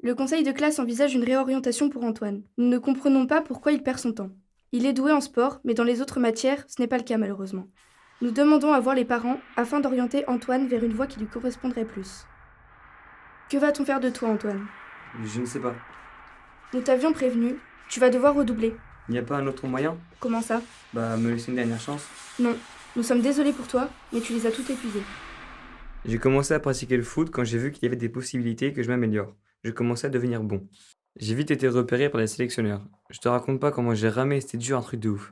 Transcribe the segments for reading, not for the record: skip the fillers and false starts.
Le conseil de classe envisage une réorientation pour Antoine. Nous ne comprenons pas pourquoi il perd son temps. Il est doué en sport, mais dans les autres matières, ce n'est pas le cas malheureusement. Nous demandons à voir les parents afin d'orienter Antoine vers une voie qui lui correspondrait plus. Que va-t-on faire de toi, Antoine? Je ne sais pas. Nous t'avions prévenu, tu vas devoir redoubler. Il n'y a pas un autre moyen? Comment ça? Me laisser une dernière chance. Non, nous sommes désolés pour toi, mais tu les as toutes épuisées. J'ai commencé à pratiquer le foot quand j'ai vu qu'il y avait des possibilités que je m'améliore. Je commençais à devenir bon. J'ai vite été repéré par les sélectionneurs. Je te raconte pas comment j'ai ramé, c'était dur, un truc de ouf.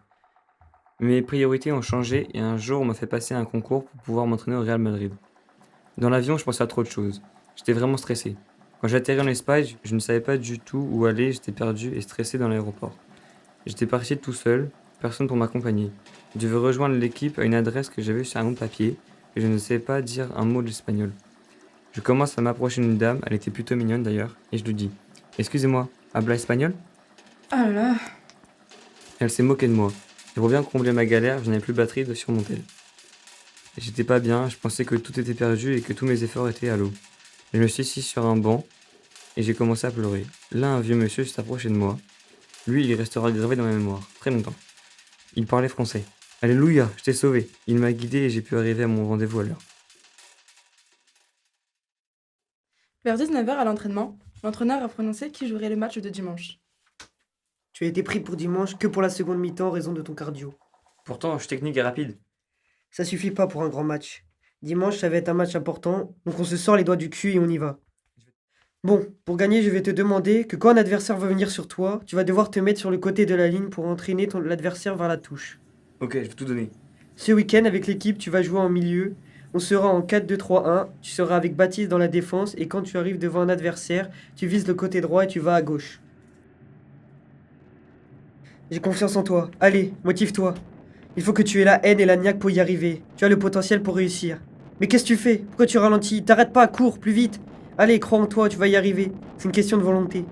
Mes priorités ont changé et un jour on m'a fait passer un concours pour pouvoir m'entraîner au Real Madrid. Dans l'avion, je pensais à trop de choses. J'étais vraiment stressé. Quand j'ai atterri en Espagne, je ne savais pas du tout où aller, j'étais perdu et stressé dans l'aéroport. J'étais parti tout seul, personne pour m'accompagner. Je devais rejoindre l'équipe à une adresse que j'avais sur un bout de papier et je ne savais pas dire un mot de l'espagnol. Je commence à m'approcher d'une dame, elle était plutôt mignonne d'ailleurs, et je lui dis: Excusez-moi, habla espagnol? Ah là là. Elle s'est moquée de moi. Et pour bien combler ma galère, je n'avais plus de batterie de sur mon tel. J'étais pas bien, je pensais que tout était perdu et que tous mes efforts étaient à l'eau. Je me suis assis sur un banc et j'ai commencé à pleurer. Là, un vieux monsieur s'est approché de moi. Lui, il restera gravé dans ma mémoire, très longtemps. Il parlait français. Alléluia, je t'ai sauvé. Il m'a guidé et j'ai pu arriver à mon rendez-vous à l'heure. Vers 19 heures à l'entraînement, l'entraîneur a prononcé qui jouerait le match de dimanche. Tu as été pris pour dimanche que pour la seconde mi-temps en raison de ton cardio. Pourtant, je suis technique et rapide. Ça suffit pas pour un grand match. Dimanche, ça va être un match important, donc on se sort les doigts du cul et on y va. Bon, pour gagner, je vais te demander que quand un adversaire va venir sur toi, tu vas devoir te mettre sur le côté de la ligne pour entraîner l'adversaire vers la touche. Ok, je vais tout donner. Ce week-end, avec l'équipe, tu vas jouer en milieu. On sera en 4-2-3-1. Tu seras avec Baptiste dans la défense et quand tu arrives devant un adversaire, tu vises le côté droit et tu vas à gauche. J'ai confiance en toi. Allez, motive-toi. Il faut que tu aies la haine et la niaque pour y arriver. Tu as le potentiel pour réussir. Mais qu'est-ce que tu fais? Pourquoi tu ralentis? T'arrêtes pas, cours, plus vite. Allez, crois en toi, tu vas y arriver. C'est une question de volonté.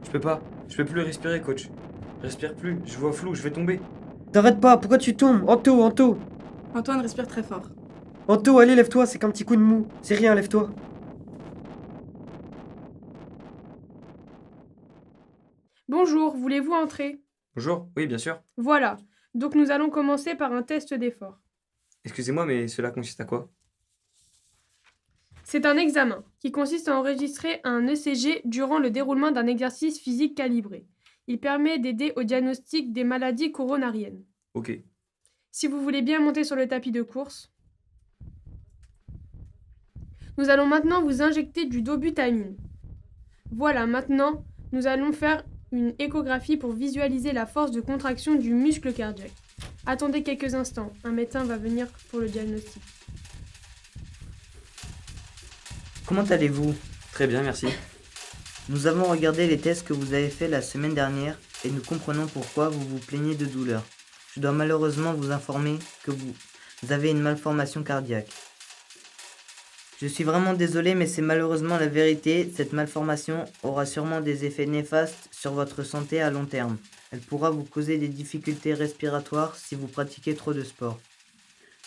Je peux plus respirer, coach. Je respire plus, je vois flou, je vais tomber. T'arrêtes pas, pourquoi tu tombes? Anto, Anto. Antoine respire très fort. Anto, allez, lève-toi, c'est qu'un petit coup de mou. C'est rien, lève-toi. Bonjour, voulez-vous entrer? Bonjour, oui, bien sûr. Voilà, donc nous allons commencer par un test d'effort. Excusez-moi, mais cela consiste à quoi? C'est un examen qui consiste à enregistrer un ECG durant le déroulement d'un exercice physique calibré. Il permet d'aider au diagnostic des maladies coronariennes. Ok. Si vous voulez bien monter sur le tapis de course. Nous allons maintenant vous injecter du dobutamine. Voilà, maintenant, nous allons faire une échographie pour visualiser la force de contraction du muscle cardiaque. Attendez quelques instants, un médecin va venir pour le diagnostic. Comment allez-vous? Très bien, merci. Nous avons regardé les tests que vous avez faits la semaine dernière et nous comprenons pourquoi vous vous plaignez de douleur. Je dois malheureusement vous informer que vous avez une malformation cardiaque. Je suis vraiment désolé, mais c'est malheureusement la vérité. Cette malformation aura sûrement des effets néfastes sur votre santé à long terme. Elle pourra vous causer des difficultés respiratoires si vous pratiquez trop de sport.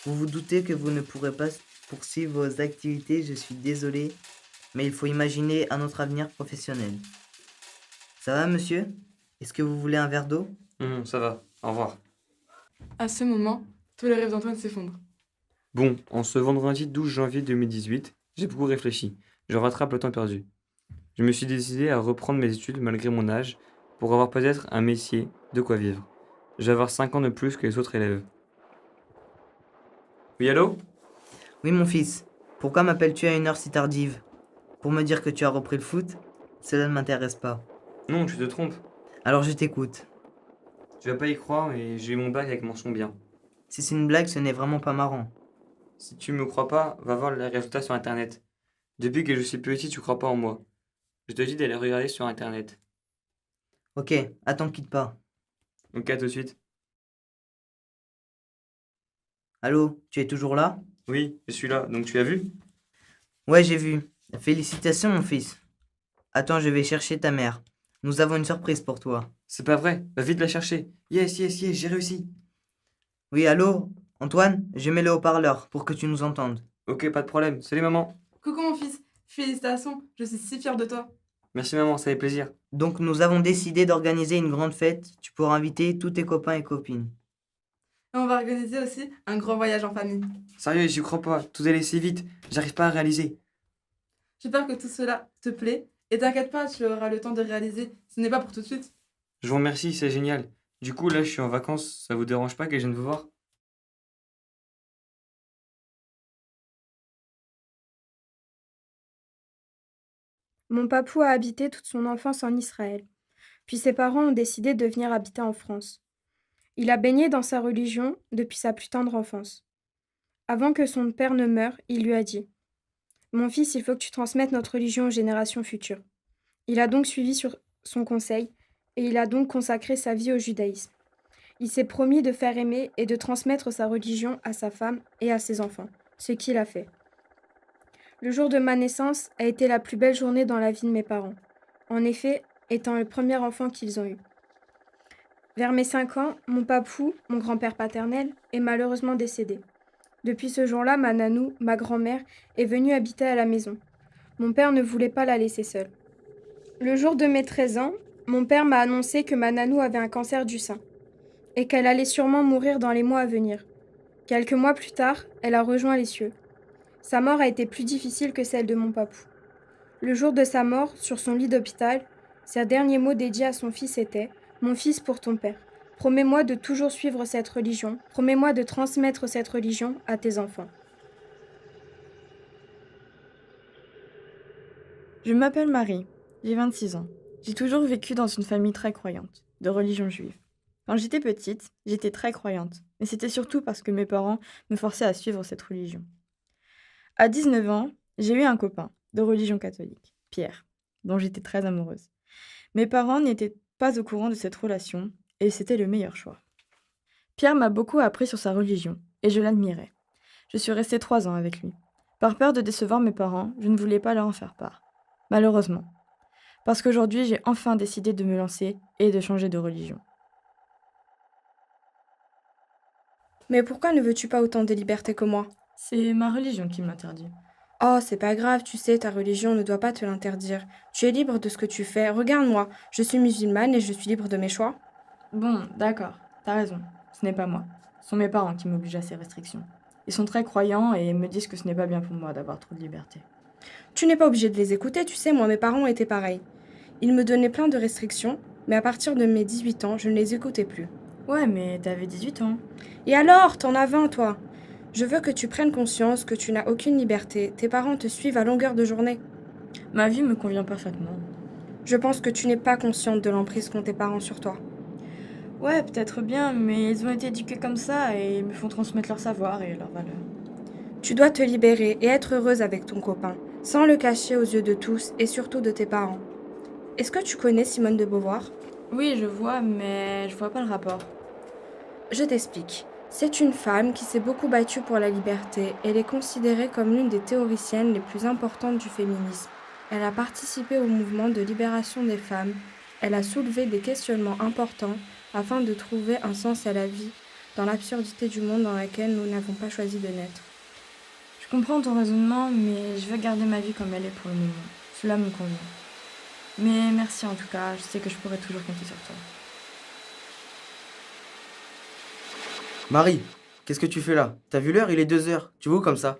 Vous vous doutez que vous ne pourrez pas poursuivre vos activités, je suis désolé, mais il faut imaginer un autre avenir professionnel. Ça va, monsieur? Est-ce que vous voulez un verre d'eau? Ça va, au revoir. À ce moment, tous les rêves d'Antoine s'effondrent. Bon, en ce vendredi 12 janvier 2018, j'ai beaucoup réfléchi. Je rattrape le temps perdu. Je me suis décidé à reprendre mes études malgré mon âge pour avoir peut-être un métier, de quoi vivre. Je vais avoir 5 ans de plus que les autres élèves. Oui, allô? Oui, mon fils. Pourquoi m'appelles-tu à une heure si tardive? Pour me dire que tu as repris le foot? Cela ne m'intéresse pas. Non, tu te trompes. Alors je t'écoute. Tu vas pas y croire, mais j'ai eu mon bac avec mention bien. Si c'est une blague, ce n'est vraiment pas marrant. Si tu me crois pas, va voir les résultats sur internet. Depuis que je suis petit, tu crois pas en moi. Je te dis d'aller regarder sur internet. Ok, attends, quitte pas. Ok, à tout de suite. Allô, tu es toujours là? Oui, je suis là, donc tu as vu? Ouais, j'ai vu. Félicitations, mon fils. Attends, je vais chercher ta mère. Nous avons une surprise pour toi. C'est pas vrai, va vite la chercher. Yes, yes, yes, j'ai réussi. Oui, allô? Antoine, je mets le haut-parleur pour que tu nous entendes. Ok, pas de problème. Salut maman. Coucou mon fils, félicitations, je suis si fière de toi. Merci maman, ça fait plaisir. Donc nous avons décidé d'organiser une grande fête. Tu pourras inviter tous tes copains et copines. Et on va organiser aussi un grand voyage en famille. Sérieux, j'y crois pas. Tout allait si vite. J'arrive pas à réaliser. J'espère que tout cela te plaît. Et t'inquiète pas, tu auras le temps de réaliser. Ce n'est pas pour tout de suite. Je vous remercie, c'est génial. Du coup, là, je suis en vacances. Ça vous dérange pas que je vienne vous voir? Mon papou a habité toute son enfance en Israël. Puis ses parents ont décidé de venir habiter en France. Il a baigné dans sa religion depuis sa plus tendre enfance. Avant que son père ne meure, il lui a dit: Mon fils, il faut que tu transmettes notre religion aux générations futures. Il a donc suivi sur son conseil et il a donc consacré sa vie au judaïsme. Il s'est promis de faire aimer et de transmettre sa religion à sa femme et à ses enfants, ce qu'il a fait. Le jour de ma naissance a été la plus belle journée dans la vie de mes parents, en effet, étant le premier enfant qu'ils ont eu. Vers mes 5 ans, mon papou, mon grand-père paternel, est malheureusement décédé. Depuis ce jour-là, ma nanou, ma grand-mère, est venue habiter à la maison. Mon père ne voulait pas la laisser seule. Le jour de mes 13 ans, mon père m'a annoncé que ma nanou avait un cancer du sein et qu'elle allait sûrement mourir dans les mois à venir. Quelques mois plus tard, elle a rejoint les cieux. Sa mort a été plus difficile que celle de mon papou. Le jour de sa mort, sur son lit d'hôpital, ses derniers mots dédiés à son fils étaient: Mon fils, pour ton père, promets-moi de toujours suivre cette religion, promets-moi de transmettre cette religion à tes enfants. Je m'appelle Marie, j'ai 26 ans. J'ai toujours vécu dans une famille très croyante, de religion juive. Quand j'étais petite, j'étais très croyante, mais c'était surtout parce que mes parents me forçaient à suivre cette religion. À 19 ans, j'ai eu un copain de religion catholique, Pierre, dont j'étais très amoureuse. Mes parents n'étaient pas au courant de cette relation et c'était le meilleur choix. Pierre m'a beaucoup appris sur sa religion et je l'admirais. Je suis restée 3 ans avec lui. Par peur de décevoir mes parents, je ne voulais pas leur en faire part. Malheureusement. Parce qu'aujourd'hui, j'ai enfin décidé de me lancer et de changer de religion. Mais pourquoi ne veux-tu pas autant de liberté que moi? C'est ma religion qui m'interdit. Oh, c'est pas grave, tu sais, ta religion ne doit pas te l'interdire. Tu es libre de ce que tu fais. Regarde-moi, je suis musulmane et je suis libre de mes choix. Bon, d'accord, t'as raison. Ce n'est pas moi. Ce sont mes parents qui m'obligent à ces restrictions. Ils sont très croyants et me disent que ce n'est pas bien pour moi d'avoir trop de liberté. Tu n'es pas obligé de les écouter, tu sais, moi, mes parents étaient pareils. Ils me donnaient plein de restrictions, mais à partir de mes 18 ans, je ne les écoutais plus. Ouais, mais t'avais 18 ans. Et alors, t'en as 20, toi? Je veux que tu prennes conscience que tu n'as aucune liberté. Tes parents te suivent à longueur de journée. Ma vie me convient parfaitement. Je pense que tu n'es pas consciente de l'emprise qu'ont tes parents sur toi. Ouais, peut-être bien, mais ils ont été éduqués comme ça et ils me font transmettre leur savoir et leurs valeurs. Tu dois te libérer et être heureuse avec ton copain, sans le cacher aux yeux de tous et surtout de tes parents. Est-ce que tu connais Simone de Beauvoir? Oui, je vois, mais je vois pas le rapport. Je t'explique. C'est une femme qui s'est beaucoup battue pour la liberté. Elle est considérée comme l'une des théoriciennes les plus importantes du féminisme. Elle a participé au mouvement de libération des femmes. Elle a soulevé des questionnements importants afin de trouver un sens à la vie, dans l'absurdité du monde dans lequel nous n'avons pas choisi de naître. Je comprends ton raisonnement, mais je veux garder ma vie comme elle est pour le moment. Cela me convient. Mais merci en tout cas, je sais que je pourrai toujours compter sur toi. Marie, qu'est-ce que tu fais là? T'as vu l'heure? Il est 2 heures. Tu vas où comme ça?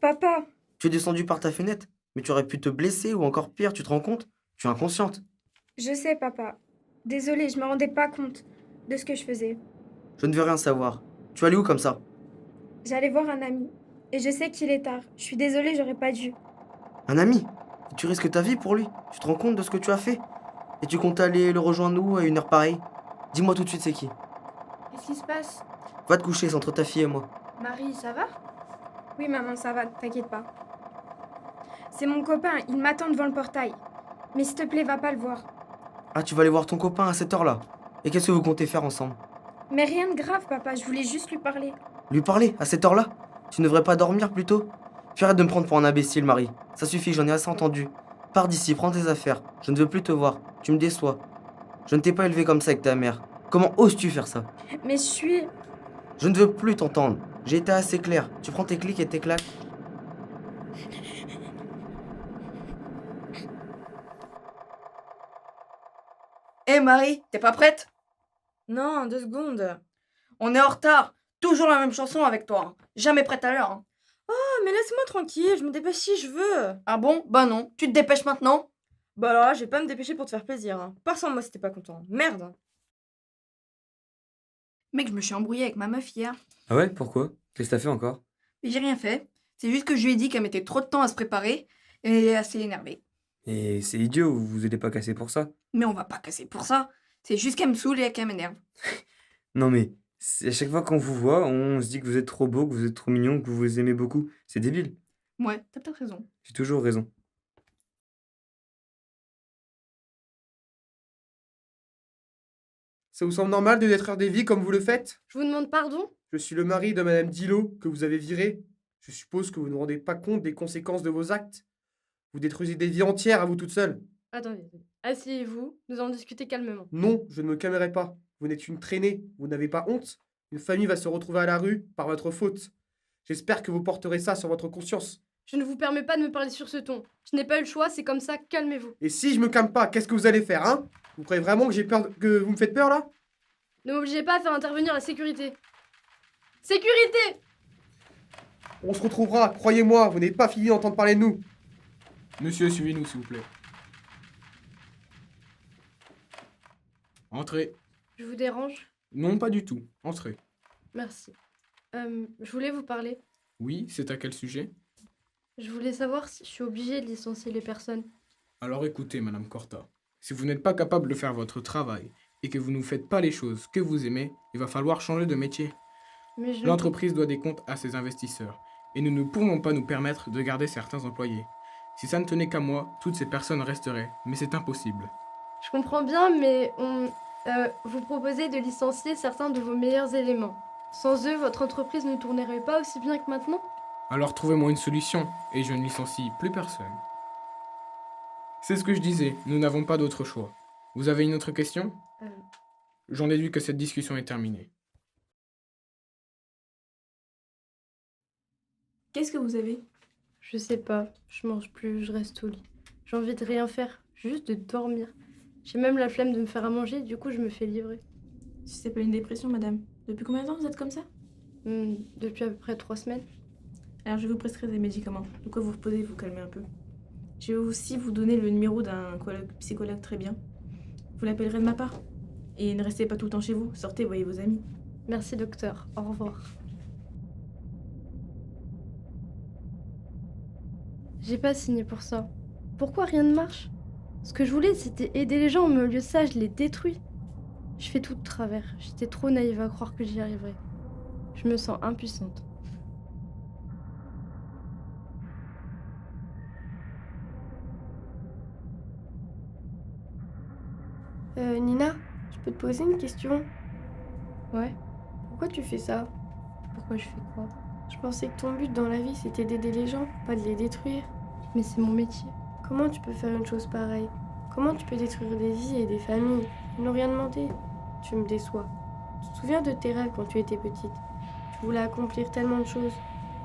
Papa! Tu es descendu par ta fenêtre? Mais tu aurais pu te blesser ou encore pire, tu te rends compte? Tu es inconsciente. Je sais, papa. Désolée, je me rendais pas compte de ce que je faisais. Je ne veux rien savoir. Tu es allé où comme ça? J'allais voir un ami. Et je sais qu'il est tard. Je suis désolée, j'aurais pas dû. Un ami? Et tu risques ta vie pour lui. Tu te rends compte de ce que tu as fait? Et tu comptes aller le rejoindre où à une heure pareille? Dis-moi tout de suite c'est qui. Qu'est-ce qui se passe? Va te coucher, c'est entre ta fille et moi. Marie, ça va? Oui, maman, ça va, t'inquiète pas. C'est mon copain, il m'attend devant le portail. Mais s'il te plaît, va pas le voir. Ah, tu vas aller voir ton copain à cette heure-là. Et qu'est-ce que vous comptez faire ensemble? Mais rien de grave, papa, je voulais juste lui parler. Lui parler à cette heure-là? Tu ne devrais pas dormir plutôt? Puis arrête de me prendre pour un imbécile, Marie. Ça suffit, j'en ai assez entendu. Pars d'ici, prends tes affaires. Je ne veux plus te voir. Tu me déçois. Je ne t'ai pas élevé comme ça avec ta mère. Comment oses-tu faire ça? Mais je suis... Je ne veux plus t'entendre. J'ai été assez clair. Tu prends tes clics et tes claques. Hé Marie, t'es pas prête? Non, 2 secondes. On est en retard. Toujours la même chanson avec toi, hein. Jamais prête à l'heure, hein. Oh, mais laisse-moi tranquille, je me dépêche si je veux. Ah bon? Bah non. Tu te dépêches maintenant? Bah alors là, je vais pas me dépêcher pour te faire plaisir. Hein. Pars sans moi si t'es pas content. Merde. Mec, je me suis embrouillée avec ma meuf hier. Ah ouais, pourquoi? Qu'est-ce que t'as fait encore? Mais j'ai rien fait. C'est juste que je lui ai dit qu'elle mettait trop de temps à se préparer et elle est assez énervée. Et c'est idiot, vous allez pas casser pour ça. Mais on va pas casser pour ça. C'est juste qu'elle me saoule et qu'elle m'énerve. Non mais, à chaque fois qu'on vous voit, on se dit que vous êtes trop beau, que vous êtes trop mignon, que vous vous aimez beaucoup. C'est débile. Ouais, t'as peut-être raison. J'ai toujours raison. Ça vous semble normal de détruire des vies comme vous le faites? Je vous demande pardon? Je suis le mari de Madame Dillot, que vous avez virée. Je suppose que vous ne vous rendez pas compte des conséquences de vos actes. Vous détruisez des vies entières à vous toute seule. Attendez, asseyez-vous, nous allons discuter calmement. Non, je ne me calmerai pas. Vous n'êtes une traînée, vous n'avez pas honte. Une famille va se retrouver à la rue par votre faute. J'espère que vous porterez ça sur votre conscience. Je ne vous permets pas de me parler sur ce ton. Je n'ai pas eu le choix, c'est comme ça, calmez-vous. Et si je me calme pas, qu'est-ce que vous allez faire, hein? Vous croyez vraiment que j'ai peur, que vous me faites peur là? Ne m'obligez pas à faire intervenir la sécurité. Sécurité! On se retrouvera, croyez-moi, vous n'êtes pas fini d'entendre parler de nous. Monsieur, suivez-nous, s'il vous plaît. Entrez. Je vous dérange? Non, pas du tout. Entrez. Merci. Je voulais vous parler. Oui, c'est à quel sujet? Je voulais savoir si je suis obligée de licencier les personnes. Alors écoutez, Madame Corta. Si vous n'êtes pas capable de faire votre travail et que vous ne faites pas les choses que vous aimez, il va falloir changer de métier. Mais je... L'entreprise doit des comptes à ses investisseurs et nous ne pouvons pas nous permettre de garder certains employés. Si ça ne tenait qu'à moi, toutes ces personnes resteraient, mais c'est impossible. Je comprends bien, mais vous proposez de licencier certains de vos meilleurs éléments. Sans eux, votre entreprise ne tournerait pas aussi bien que maintenant? Alors trouvez-moi une solution et je ne licencie plus personne. C'est ce que je disais, nous n'avons pas d'autre choix. Vous avez une autre question? J'en déduis que cette discussion est terminée. Qu'est-ce que vous avez? Je sais pas, je mange plus, je reste au lit. J'ai envie de rien faire, juste de dormir. J'ai même la flemme de me faire à manger, du coup je me fais livrer. Si c'est pas une dépression, madame. Depuis combien de temps vous êtes comme ça? Depuis à peu près 3 semaines. Alors je vais vous prescrire des médicaments. De quoi vous reposer, vous calmer un peu. Je vais aussi vous donner le numéro d'un psychologue très bien. Vous l'appellerez de ma part. Et ne restez pas tout le temps chez vous. Sortez, voyez vos amis. Merci docteur, au revoir. J'ai pas signé pour ça. Pourquoi rien ne marche? Ce que je voulais, c'était aider les gens, mais au lieu de ça, je les détruis. Je fais tout de travers. J'étais trop naïve à croire que j'y arriverais. Je me sens impuissante. Nina, je peux te poser une question? Ouais, Pourquoi tu fais ça? pourquoi je fais quoi? Je pensais que ton but dans la vie c'était d'aider les gens, pas de les détruire. Mais c'est mon métier. Comment tu peux faire une chose pareille? Comment tu peux détruire des vies et des familles? Ils n'ont rien demandé. Tu me déçois. Tu te souviens de tes rêves quand tu étais petite? Tu voulais accomplir tellement de choses.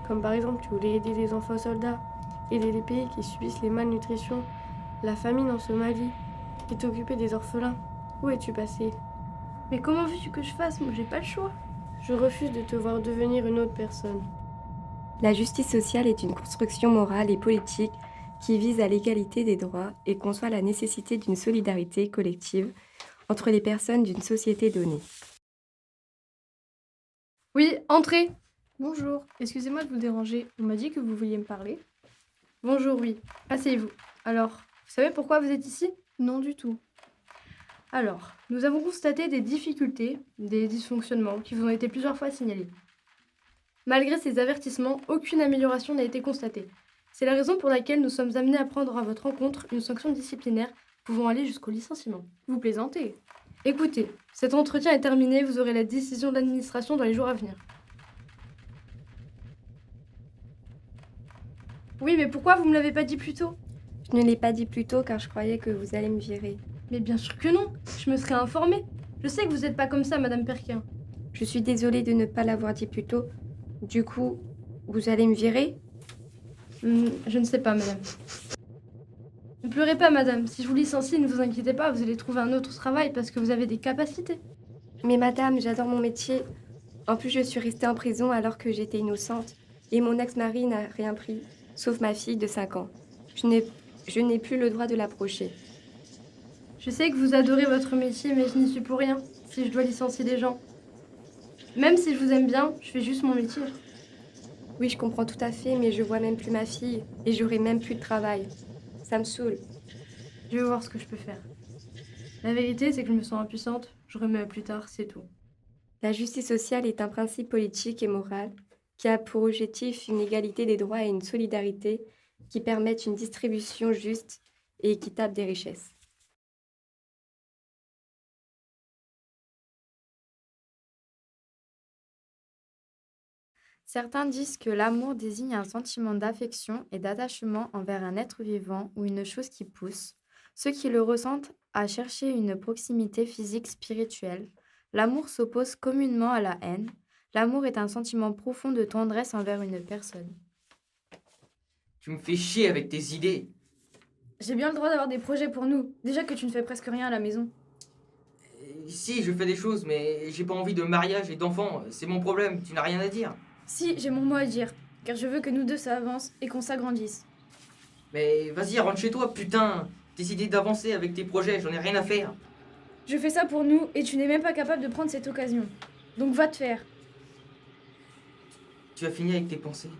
Comme par exemple, tu voulais aider les enfants soldats, aider les pays qui subissent les malnutritions, la famine en Somalie, et t'occuper des orphelins. Où es-tu passé? Mais comment veux-tu que je fasse? Moi, j'ai pas le choix. Je refuse de te voir devenir une autre personne. La justice sociale est une construction morale et politique qui vise à l'égalité des droits et conçoit la nécessité d'une solidarité collective entre les personnes d'une société donnée. Oui, entrez. Bonjour, excusez-moi de vous déranger. On m'a dit que vous vouliez me parler. Bonjour, oui. Asseyez-vous. Alors, vous savez pourquoi vous êtes ici? Non du tout. Alors, nous avons constaté des difficultés, des dysfonctionnements qui vous ont été plusieurs fois signalés. Malgré ces avertissements, aucune amélioration n'a été constatée. C'est la raison pour laquelle nous sommes amenés à prendre à votre encontre une sanction disciplinaire pouvant aller jusqu'au licenciement. Vous plaisantez? Écoutez, cet entretien est terminé, vous aurez la décision de l'administration dans les jours à venir. Oui, mais pourquoi vous me l'avez pas dit plus tôt? Je ne l'ai pas dit plus tôt car je croyais que vous allez me virer. Mais bien sûr que non, je me serais informée. Je sais que vous n'êtes pas comme ça, Madame Perquin. Je suis désolée de ne pas l'avoir dit plus tôt. Du coup, vous allez me virer? Je ne sais pas, madame. Ne pleurez pas, madame. Si je vous licencie, ne vous inquiétez pas, vous allez trouver un autre travail parce que vous avez des capacités. Mais madame, j'adore mon métier. En plus, je suis restée en prison alors que j'étais innocente. Et mon ex-mari n'a rien pris, sauf ma fille de 5 ans. Je n'ai plus le droit de l'approcher. Je sais que vous adorez votre métier, mais je n'y suis pour rien si je dois licencier des gens. Même si je vous aime bien, je fais juste mon métier. Oui, je comprends tout à fait, mais je vois même plus ma fille et j'aurai même plus de travail. Ça me saoule. Je vais voir ce que je peux faire. La vérité, c'est que je me sens impuissante. Je remets à plus tard, c'est tout. La justice sociale est un principe politique et moral qui a pour objectif une égalité des droits et une solidarité qui permettent une distribution juste et équitable des richesses. Certains disent que l'amour désigne un sentiment d'affection et d'attachement envers un être vivant ou une chose qui pousse. Ceux qui le ressentent à chercher une proximité physique spirituelle. L'amour s'oppose communément à la haine. L'amour est un sentiment profond de tendresse envers une personne. Tu me fais chier avec tes idées. J'ai bien le droit d'avoir des projets pour nous. Déjà que tu ne fais presque rien à la maison. Si, je fais des choses, mais j'ai pas envie de mariage et d'enfants. C'est mon problème, tu n'as rien à dire. Si, j'ai mon mot à dire. Car je veux que nous deux ça avance et qu'on s'agrandisse. Mais vas-y, rentre chez toi, putain. Décidé d'avancer avec tes projets, j'en ai rien à faire. Je fais ça pour nous et tu n'es même pas capable de prendre cette occasion. Donc va te faire. Tu as fini avec tes pensées.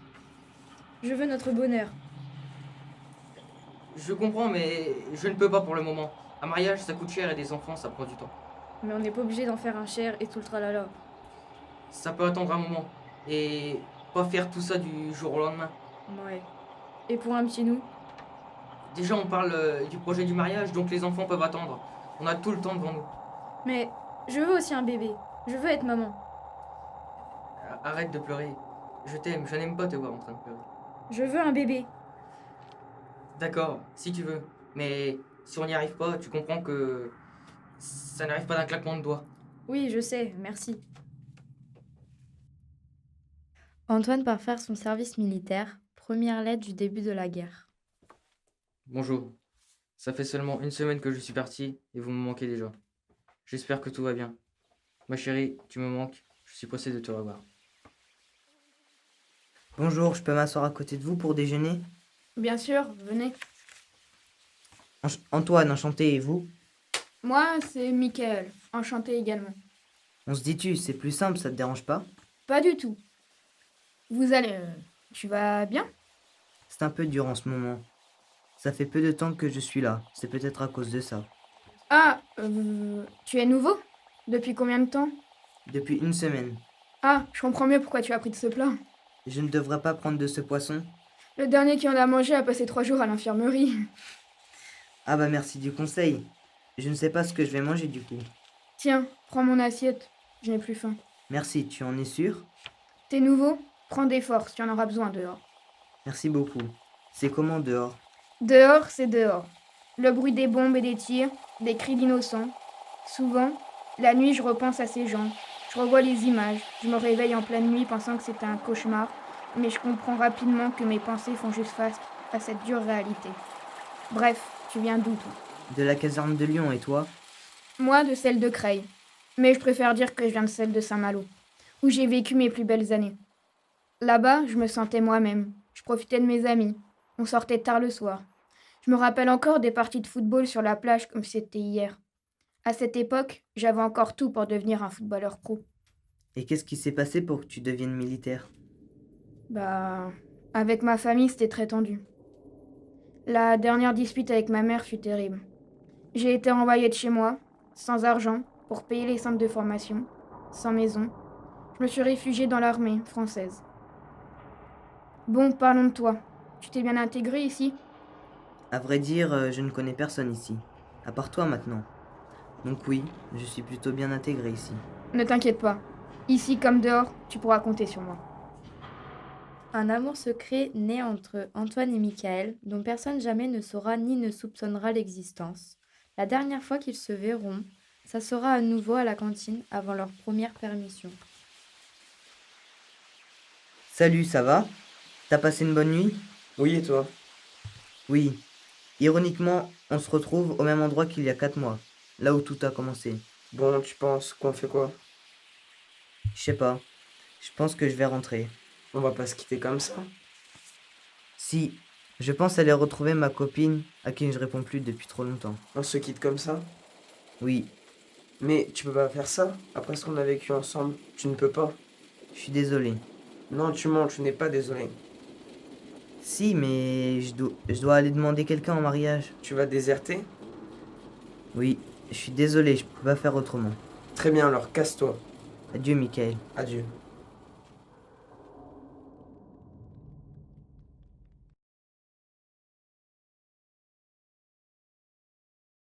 Je veux notre bonheur. Je comprends, mais je ne peux pas pour le moment. Un mariage, ça coûte cher et des enfants, ça prend du temps. Mais on n'est pas obligé d'en faire un cher et tout le tralala. Ça peut attendre un moment. Et pas faire tout ça du jour au lendemain. Ouais. Et pour un petit nous? Déjà, on parle du projet du mariage, donc les enfants peuvent attendre. On a tout le temps devant nous. Mais je veux aussi un bébé. Je veux être maman. Arrête de pleurer. Je t'aime, je n'aime pas te voir en train de pleurer. Je veux un bébé. D'accord, si tu veux. Mais si on n'y arrive pas, tu comprends que ça n'arrive pas d'un claquement de doigts. Oui, je sais, merci. Antoine part faire son service militaire, première lettre du début de la guerre. Bonjour. Ça fait seulement 1 semaine que je suis parti et vous me manquez déjà. J'espère que tout va bien. Ma chérie, tu me manques. Je suis pressé de te revoir. Bonjour, je peux m'asseoir à côté de vous pour déjeuner? Bien sûr, venez. Antoine, enchanté, et vous? Moi, c'est Michael. Enchanté également. On se dit tu, c'est plus simple, ça te dérange pas? Pas du tout. Vous allez... tu vas bien? C'est un peu dur en ce moment. Ça fait peu de temps que je suis là, c'est peut-être à cause de ça. Ah, tu es nouveau? Depuis combien de temps? Depuis 1 semaine. Ah, je comprends mieux pourquoi tu as pris de ce plat. Je ne devrais pas prendre de ce poisson? Le dernier qui en a mangé a passé 3 jours à l'infirmerie. Ah bah merci du conseil. Je ne sais pas ce que je vais manger du coup. Tiens, prends mon assiette. Je n'ai plus faim. Merci, tu en es sûr? T'es nouveau? Prends des forces, tu en auras besoin dehors. Merci beaucoup. C'est comment dehors? Dehors, c'est dehors. Le bruit des bombes et des tirs, des cris d'innocents. Souvent, la nuit, je repense à ces gens. Je revois les images. Je me réveille en pleine nuit pensant que c'était un cauchemar, mais je comprends rapidement que mes pensées font juste face à cette dure réalité. Bref, tu viens d'où, toi? De la caserne de Lyon, et toi? Moi, de celle de Creil. Mais je préfère dire que je viens de celle de Saint-Malo, où j'ai vécu mes plus belles années. Là-bas, je me sentais moi-même. Je profitais de mes amis. On sortait tard le soir. Je me rappelle encore des parties de football sur la plage comme si c'était hier. À cette époque, j'avais encore tout pour devenir un footballeur pro. Et qu'est-ce qui s'est passé pour que tu deviennes militaire? Bah, avec ma famille, c'était très tendu. La dernière dispute avec ma mère fut terrible. J'ai été envoyée de chez moi, sans argent, pour payer les centres de formation, sans maison. Je me suis réfugiée dans l'armée française. Bon, parlons de toi. Tu t'es bien intégré ici? À vrai dire, je ne connais personne ici, à part toi maintenant. Donc oui, je suis plutôt bien intégré ici. Ne t'inquiète pas. Ici comme dehors, tu pourras compter sur moi. Un amour secret naît entre Antoine et Michael, dont personne jamais ne saura ni ne soupçonnera l'existence. La dernière fois qu'ils se verront, ça sera à nouveau à la cantine avant leur première permission. Salut, ça va? T'as passé une bonne nuit? Oui, et toi? Oui. Ironiquement, on se retrouve au même endroit qu'il y a 4 mois, là où tout a commencé. Bon, tu penses qu'on fait quoi? Je sais pas, je pense que je vais rentrer. On va pas se quitter comme ça. Si, je pense aller retrouver ma copine à qui je réponds plus depuis trop longtemps. On se quitte comme ça? Oui, Mais tu peux pas faire ça. Après ce qu'on a vécu ensemble, tu ne peux pas. je suis désolé. Non, tu mens, tu n'es pas désolé. Si, mais je dois aller demander quelqu'un en mariage. Tu vas déserter? Oui, je suis désolé, je peux pas faire autrement. Très bien, alors casse-toi. Adieu, Michael. Adieu.